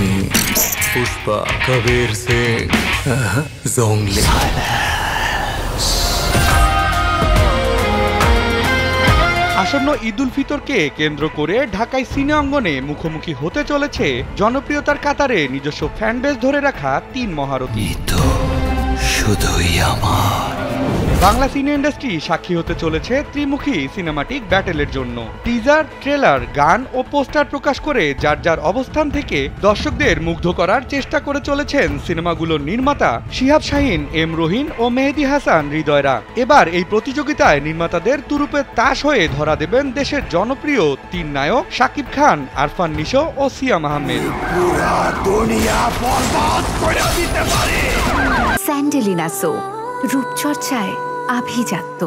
पुष्पा कबीर सिंह जोंगली। আসন্ন ঈদ উল ফিতরকে কেন্দ্র করে ঢাকায় সিনে অঙ্গনে মুখোমুখি হতে চলেছে জনপ্রিয়তার কাতারে নিজস্ব ফ্যান বেস ধরে রাখা তিন মহারথী। শুধুই আমার বাংলা সিনে ইন্ডাস্ট্রি সাক্ষী হতে চলেছে ত্রিমুখী সিনেমাটিক ব্যাটেলের জন্য। টিজার, ট্রেলার, গান ও পোস্টার প্রকাশ করে যার যার অবস্থান থেকে দর্শকদের মুগ্ধ করার চেষ্টা করে চলেছেন সিনেমাগুলোর নির্মাতা শিহাব শাহীন, এম রহিন ও মেহেদী হাসান হৃদয়রা। এবার এই প্রতিযোগিতায় নির্মাতাদের তুরুপে তাস হয়ে ধরা দেবেন দেশের জনপ্রিয় তিন নায়ক শাকিব খান, আরফান নিশো ও সিয়াম আহমেদ। স্যান্ডেলিনা সো রূপচর্চায় আভিজাত্য।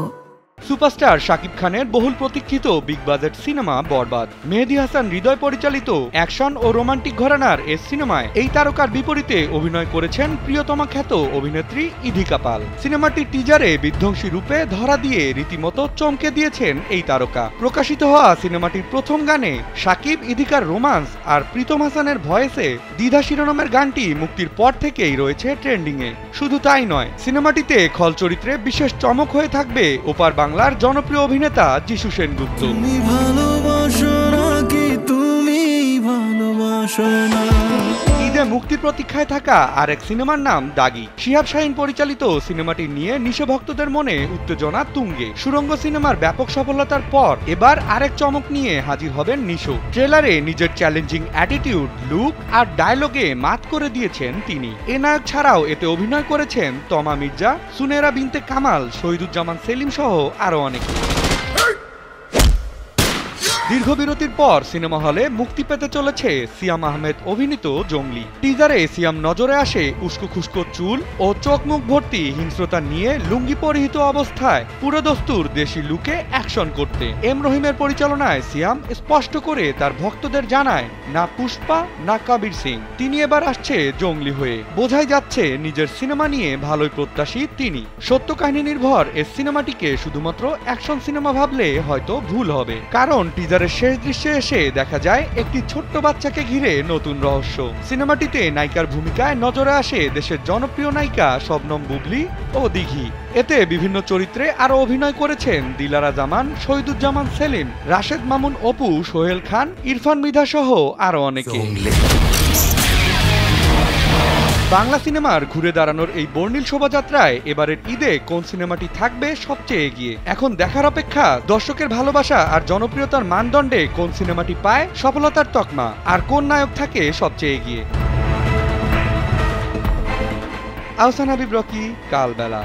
সুপারস্টার শাকিব খানের বহুল প্রতীক্ষিত বিগ বাজেট সিনেমা বরবাদ। মেহেদী হাসান হৃদয় পরিচালিত অ্যাকশন ও রোমান্টিক ঘরানার এই সিনেমায় এই তারকার বিপরীতে অভিনয় করেছেন প্রিয়তমা খ্যাত অভিনেত্রী ইধিকা পাল। সিনেমাটির টিজারে বিধ্বংসী রূপে ধরা দিয়ে রীতিমতো চমকে দিয়েছেন এই তারকা। প্রকাশিত হওয়া সিনেমাটির প্রথম গানে শাকিব ইধিকার রোমান্স আর প্রীতম হাসানের ভয়েসে দ্বিধা শিরোনামের গানটি মুক্তির পর থেকেই রয়েছে ট্রেন্ডিংয়ে। শুধু তাই নয়, সিনেমাটিতে খল চরিত্রে বিশেষ চমক হয়ে থাকবে ওপার বাংলার জনপ্রিয় অভিনেতা যিশু সেনগুপ্ত। ঈদে মুক্তির প্রতীক্ষায় থাকা আরেক সিনেমার নাম দাগি। শিহাব শাহীন পরিচালিত সিনেমাটি নিয়ে নিশো ভক্তদের মনে উত্তেজনা তুঙ্গে। সুরঙ্গ সিনেমার ব্যাপক সফলতার পর এবার আরেক চমক নিয়ে হাজির হবেন নিশো। ট্রেলারে নিজের চ্যালেঞ্জিং অ্যাটিটিউড, লুক আর ডায়লগে মাত করে দিয়েছেন তিনি। এ নায়ক ছাড়াও এতে অভিনয় করেছেন তমা মির্জা, সুনেরা বিনতে কামাল, শহীদুজ্জামান সেলিম সহ আরো অনেকে। দীর্ঘ বিরতির পর সিনেমা হলে মুক্তি পেতে চলেছে সিয়াম আহমেদ অভিনীত জঙ্গলি। টিজারে সিয়াম নজরে আসে উস্কো খুস্কো চুল ও চোখ মুখ ভর্তি হিংস্রতা নিয়ে লুঙ্গি পরিহিত অবস্থায় পুরো দস্তুর দেশি লুকে অ্যাকশন করতে। এম রহিমের পরিচালনায় সিয়াম স্পষ্ট করে তার ভক্তদের জানায়, না পুষ্পা না কবির সিং, তিনি এবার আসছে জঙ্গলি হয়ে। বোঝাই যাচ্ছে নিজের সিনেমা নিয়ে ভালোই প্রত্যাশী তিনি। সত্য কাহিনী নির্ভর এই সিনেমাটিকে শুধুমাত্র অ্যাকশন সিনেমা ভাবলে হয়তো ভুল হবে, কারণ শেষ দৃশ্যে এসে দেখা যায় একটি ছোট্ট বাচ্চাকে ঘিরে নতুন রহস্য। সিনেমাটিতে নায়িকার ভূমিকায় নজরে আসে দেশের জনপ্রিয় নায়িকা শবনম বুবলী ও দিঘি। এতে বিভিন্ন চরিত্রে আরো অভিনয় করেছেন দিলারা জামান, শহীদুজ্জামান সেলিম, রাশেদ মামুন অপু, সোহেল খান, ইরফান মৃধা সহ আরো অনেকে। বাংলা সিনেমার ঘুরে দাঁড়ানোর এই বর্ণিল শোভাযাত্রায় এবারের ঈদে কোন সিনেমাটি থাকবে সবচেয়ে এগিয়ে। এখন দেখার অপেক্ষা দর্শকের ভালোবাসা আর জনপ্রিয়তার মানদণ্ডে কোন সিনেমাটি পায় সফলতার তকমা, আর কোন নায়ক থাকে সবচেয়ে এগিয়ে। আহসান হাবিব রকি, কালবেলা।